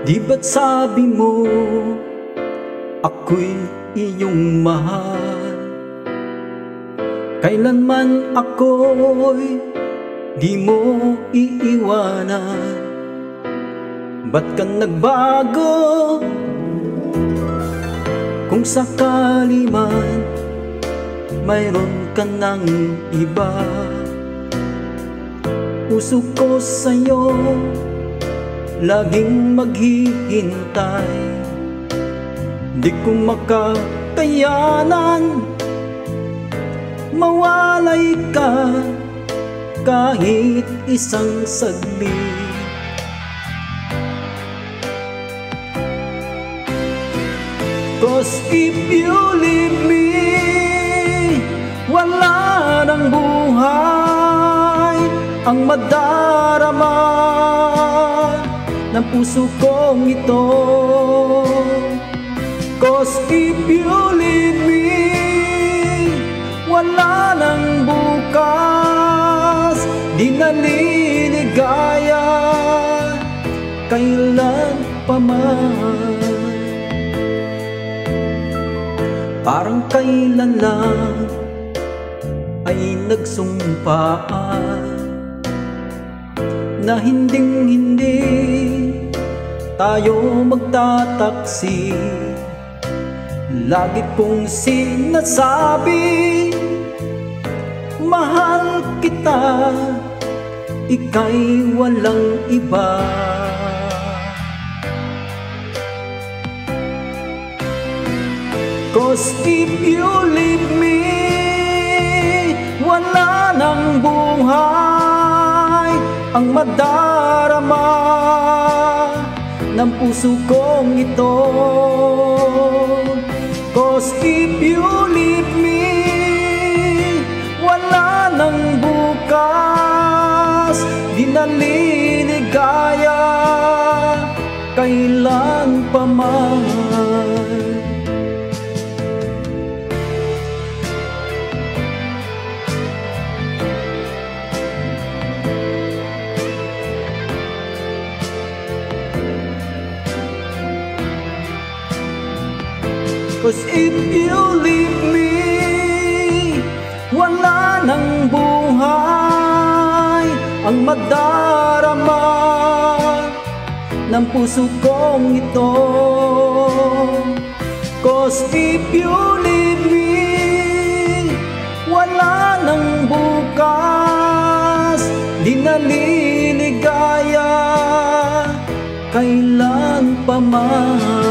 Di ba't sabi mo ako'y iyong mahal? Kailanman ako'y di mo iiwanan. Ba't ka nagbago? Kung sakali man mayroon ka ng iba, puso ko sa'yo laging maghihintay. Di ko makakayanan mawalay ka kahit isang saglit. 'Cause if you leave me, wala nang buhay ang madarama ng puso kong ito. 'Cause if you leave me, wala nang bukas, di naliligaya kailan pa man. Parang kailan lang ay nagsumpaan na hinding-hindi tayo magtataksi. Lagi kong sinasabi, mahal kita, ika'y walang iba. Cause if you leave me, wala nang buhay ang madarama ng puso kong ito. Cause if you leave me, wala nang bukas, di naliligaya kailan pa man. Cause if you leave me, wala nang buhay ang madarama ng puso kong ito. Cause if you leave me, wala nang bukas, di naliligaya kailan pa man.